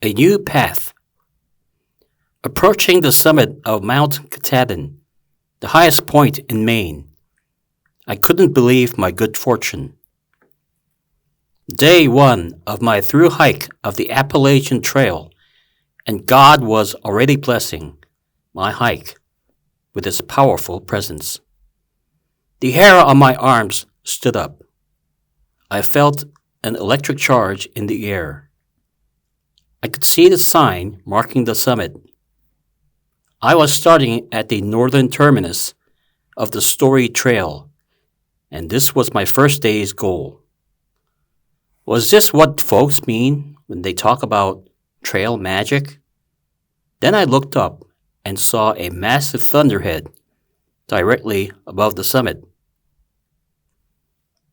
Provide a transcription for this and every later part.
A New Path. Approaching the summit of Mount Katahdin, the highest point in Maine, I couldn't believe my good fortune. Day 1 of my through hike of the Appalachian Trail, and God was already blessing my hike with His powerful presence. The hair on my arms stood up. I felt an electric charge in the air. I could see the sign marking the summit. I was starting at the northern terminus of the Story Trail, and this was my first day's goal. Was this what folks mean when they talk about trail magic? Then I looked up and saw a massive thunderhead directly above the summit.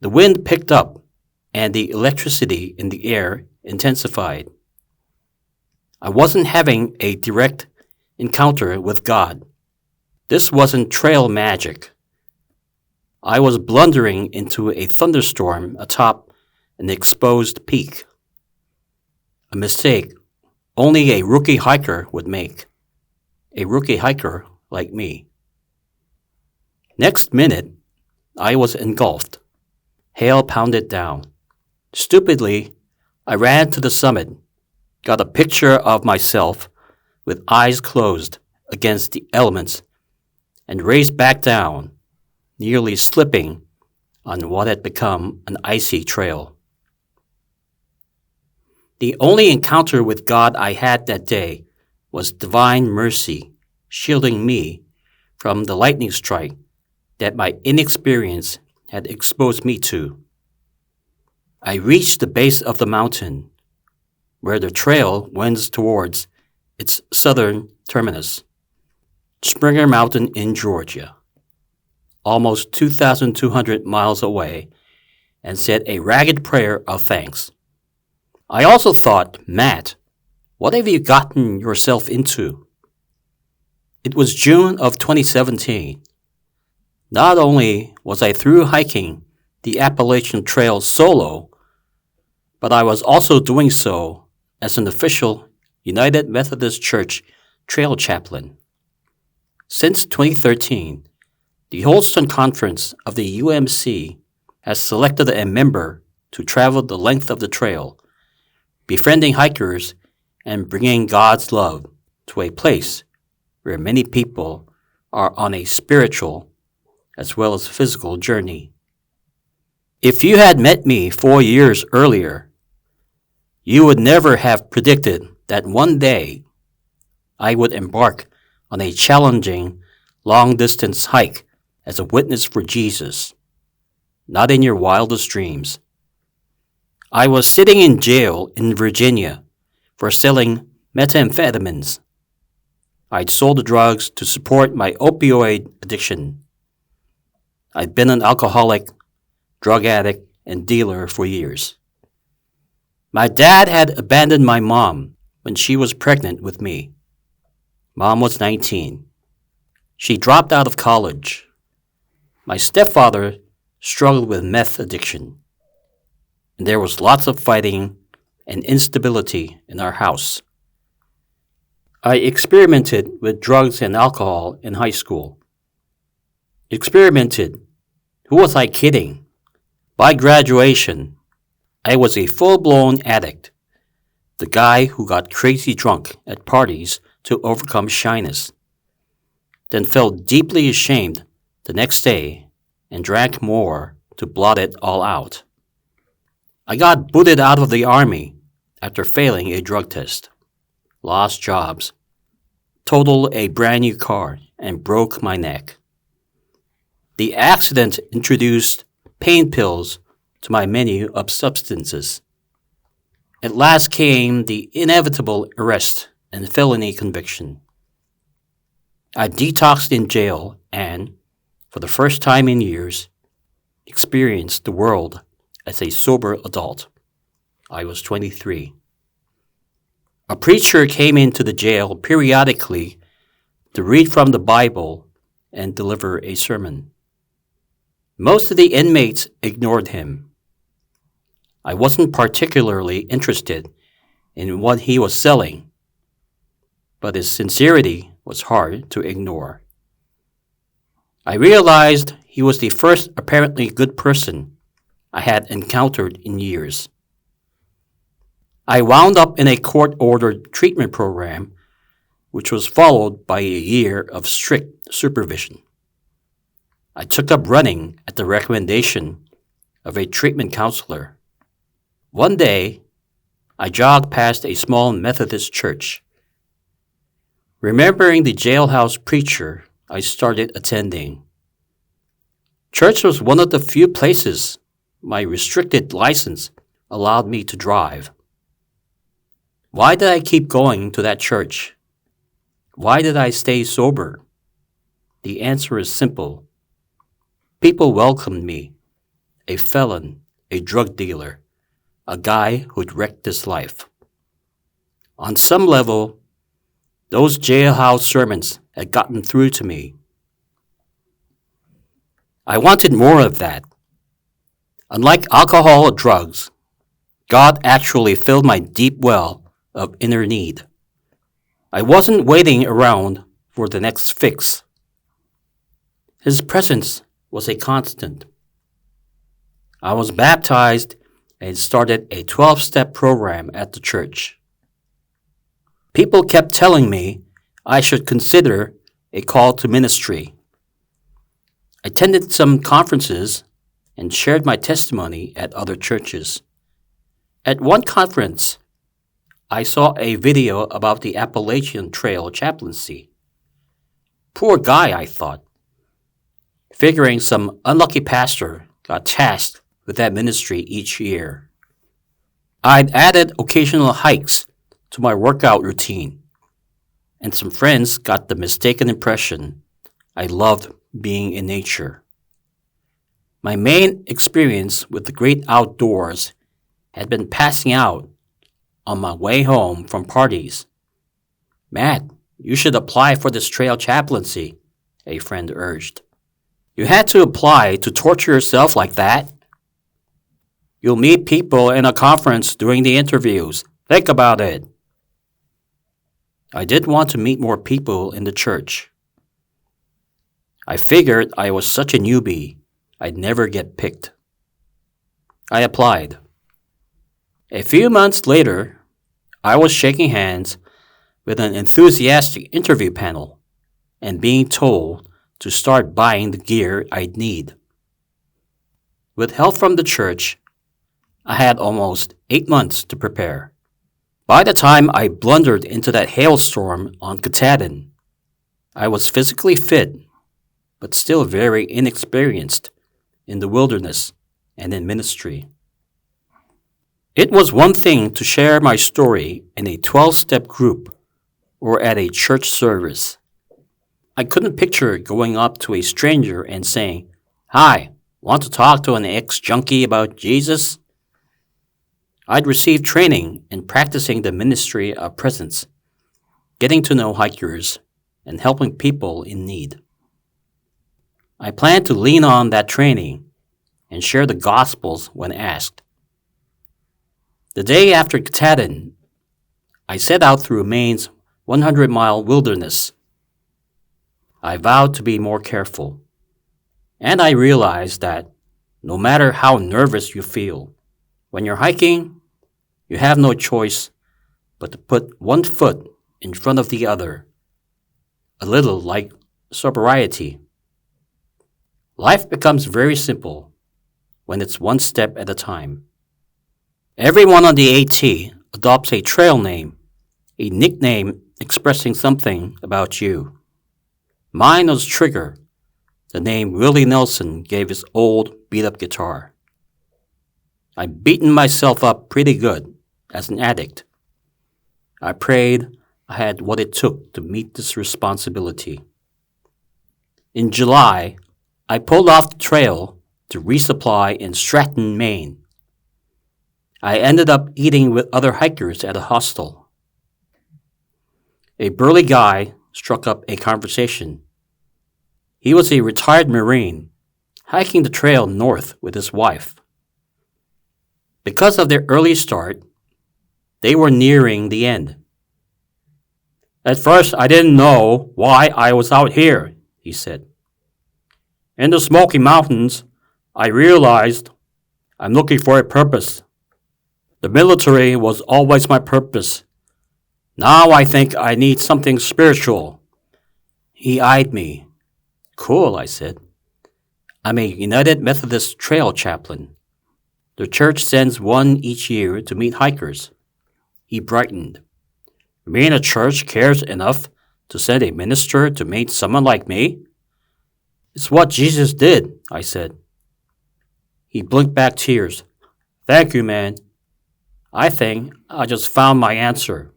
The wind picked up, and the electricity in the air intensified. I wasn't having a direct encounter with God. This wasn't trail magic. I was blundering into a thunderstorm atop an exposed peak. A mistake only a rookie hiker would make. A rookie hiker like me. Next minute, I was engulfed. Hail pounded down. Stupidly, I ran to the summit, got a picture of myself with eyes closed against the elements, and raced back down, nearly slipping on what had become an icy trail. The only encounter with God I had that day was divine mercy shielding me from the lightning strike that my inexperience had exposed me to. I reached the base of the mountain, where the trail wends towards its southern terminus, Springer Mountain in Georgia, almost 2,200 miles away, and said a ragged prayer of thanks. I also thought, Matt, what have you gotten yourself into? It was June of 2017. Not only was I through hiking the Appalachian Trail solo, but I was also doing so as an official United Methodist Church trail chaplain. Since 2013, the Holston Conference of the UMC has selected a member to travel the length of the trail, befriending hikers and bringing God's love to a place where many people are on a spiritual as well as physical journey. If you had met me 4 years earlier, you would never have predicted that one day I would embark on a challenging, long-distance hike as a witness for Jesus. Not in your wildest dreams. I was sitting in jail in Virginia for selling methamphetamines. I'd sold the drugs to support my opioid addiction. I'd been an alcoholic, drug addict, and dealer for years. My dad had abandoned my mom when she was pregnant with me. Mom was 19. She dropped out of college. My stepfather struggled with meth addiction, and there was lots of fighting and instability in our house. I experimented with drugs and alcohol in high school. Experimented? Who was I kidding? By graduation, I was a full-blown addict, the guy who got crazy drunk at parties to overcome shyness, then felt deeply ashamed the next day and drank more to blot it all out. I got booted out of the Army after failing a drug test, lost jobs, totaled a brand new car, and broke my neck. The accident introduced pain pills to my menu of substances. At last came the inevitable arrest and felony conviction. I detoxed in jail and, for the first time in years, experienced the world as a sober adult. I was 23. A preacher came into the jail periodically to read from the Bible and deliver a sermon. Most of the inmates ignored him. I wasn't particularly interested in what he was selling, but his sincerity was hard to ignore. I realized he was the first apparently good person I had encountered in years. I wound up in a court-ordered treatment program, which was followed by a year of strict supervision. I took up running at the recommendation of a treatment counselor. One day, I jogged past a small Methodist church. Remembering the jailhouse preacher, I started attending. Church was one of the few places my restricted license allowed me to drive. Why did I keep going to that church? Why did I stay sober? The answer is simple. People welcomed me, a felon, a drug dealer, a guy who'd wrecked his life. On some level, those jailhouse sermons had gotten through to me. I wanted more of that. Unlike alcohol or drugs, God actually filled my deep well of inner need. I wasn't waiting around for the next fix. His presence was a constant. I was baptized and started a 12-step program at the church. People kept telling me I should consider a call to ministry. I attended some conferences and shared my testimony at other churches. At one conference, I saw a video about the Appalachian Trail chaplaincy. Poor guy, I thought, figuring some unlucky pastor got tasked with that ministry each year. I'd added occasional hikes to my workout routine, and some friends got the mistaken impression I loved being in nature. My main experience with the great outdoors had been passing out on my way home from parties. Matt, you should apply for this trail chaplaincy, a friend urged. You had to apply to torture yourself like that? You'll meet people in a conference during the interviews. Think about it. I did want to meet more people in the church. I figured I was such a newbie, I'd never get picked. I applied. A few months later, I was shaking hands with an enthusiastic interview panel and being told to start buying the gear I'd need. With help from the church, I had almost 8 months to prepare. By the time I blundered into that hailstorm on Katahdin, I was physically fit, but still very inexperienced in the wilderness and in ministry. It was one thing to share my story in a 12-step group or at a church service. I couldn't picture going up to a stranger and saying, "Hi, want to talk to an ex-junkie about Jesus?" I'd received training in practicing the ministry of presence, getting to know hikers, and helping people in need. I planned to lean on that training and share the Gospels when asked. The day after Katahdin, I set out through Maine's 100-mile wilderness. I vowed to be more careful, and I realized that no matter how nervous you feel, when you're hiking, you have no choice but to put one foot in front of the other, a little like sobriety. Life becomes very simple when it's one step at a time. Everyone on the AT adopts a trail name, a nickname expressing something about you. Mine was Trigger, the name Willie Nelson gave his old beat-up guitar. I'd beaten myself up pretty good as an addict. I prayed I had what it took to meet this responsibility. In July, I pulled off the trail to resupply in Stratton, Maine. I ended up eating with other hikers at a hostel. A burly guy struck up a conversation. He was a retired Marine, hiking the trail north with his wife. Because of their early start, They were nearing the end. At first, I didn't know why I was out here, he said. In the Smoky Mountains, I realized I'm looking for a purpose. The military was always my purpose. Now I think I need something spiritual. He eyed me. Cool, I said. I'm a United Methodist Trail chaplain. The church sends one each year to meet hikers. He brightened. You mean a church cares enough to send a minister to meet someone like me? It's what Jesus did, I said. He blinked back tears. Thank you, man. I think I just found my answer.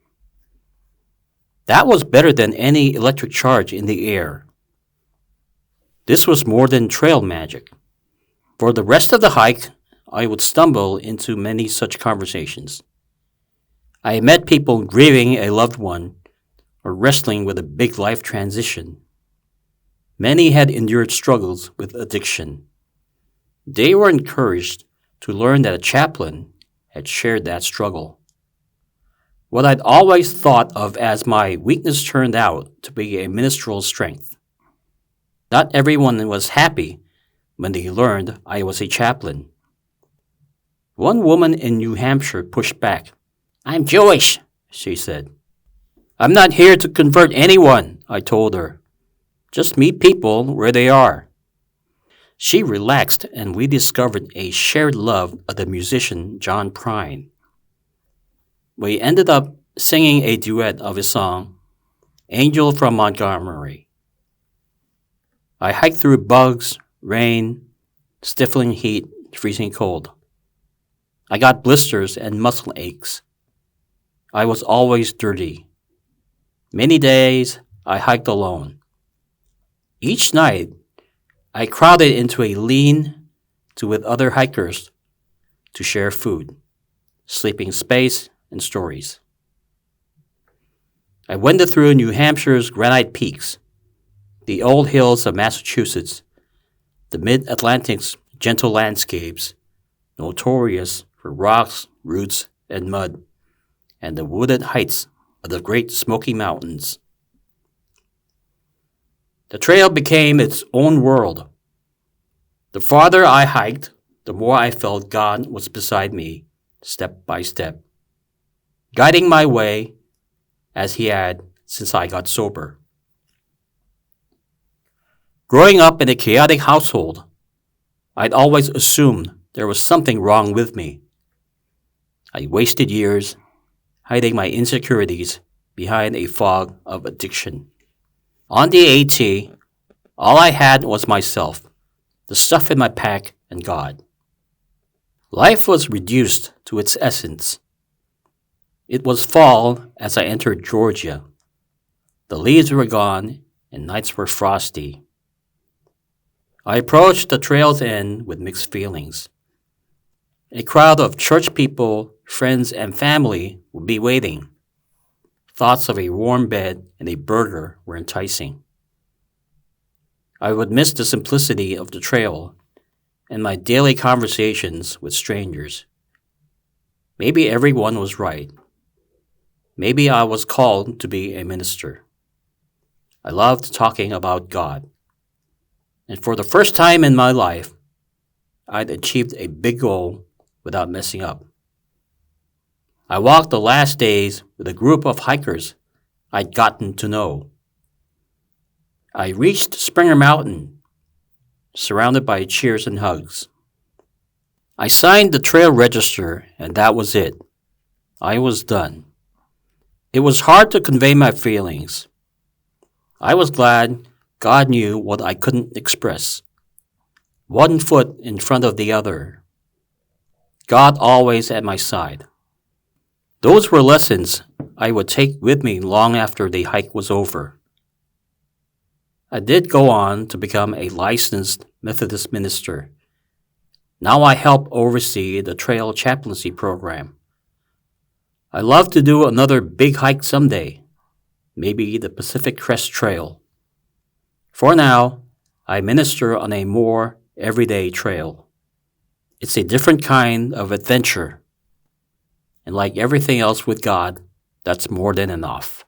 That was better than any electric charge in the air. This was more than trail magic. For the rest of the hike, I would stumble into many such conversations. I met people grieving a loved one or wrestling with a big life transition. Many had endured struggles with addiction. They were encouraged to learn that a chaplain had shared that struggle. What I'd always thought of as my weakness turned out to be a ministerial strength. Not everyone was happy when they learned I was a chaplain. One woman in New Hampshire pushed back. I'm Jewish, she said. I'm not here to convert anyone, I told her. Just meet people where they are. She relaxed and we discovered a shared love of the musician John Prine. We ended up singing a duet of his song, Angel from Montgomery. I hiked through bugs, rain, stifling heat, freezing cold. I got blisters and muscle aches. I was always dirty. Many days I hiked alone. Each night, I crowded into a lean-to with other hikers to share food, sleeping space, and stories. I wended through New Hampshire's granite peaks, the old hills of Massachusetts, the mid-Atlantic's gentle landscapes, notorious for rocks, roots, and mud, and the wooded heights of the Great Smoky Mountains. The trail became its own world. The farther I hiked, the more I felt God was beside me, step by step, guiding my way as He had since I got sober. Growing up in a chaotic household, I'd always assumed there was something wrong with me. I wasted years hiding my insecurities behind a fog of addiction. On the AT, all I had was myself, the stuff in my pack, and God. Life was reduced to its essence. It was fall as I entered Georgia. The leaves were gone and nights were frosty. I approached the trail's end with mixed feelings. A crowd of church people, friends, and family would be waiting. Thoughts of a warm bed and a burger were enticing. I would miss the simplicity of the trail and my daily conversations with strangers. Maybe everyone was right. Maybe I was called to be a minister. I loved talking about God. And for the first time in my life, I'd achieved a big goal without messing up. I walked the last days with a group of hikers I'd gotten to know. I reached Springer Mountain, surrounded by cheers and hugs. I signed the trail register, and that was it. I was done. It was hard to convey my feelings. I was glad God knew what I couldn't express. One foot in front of the other. God always at my side. Those were lessons I would take with me long after the hike was over. I did go on to become a licensed Methodist minister. Now I help oversee the trail chaplaincy program. I love to do another big hike someday, maybe the Pacific Crest Trail. For now, I minister on a more everyday trail. It's a different kind of adventure. And like everything else with God, that's more than enough.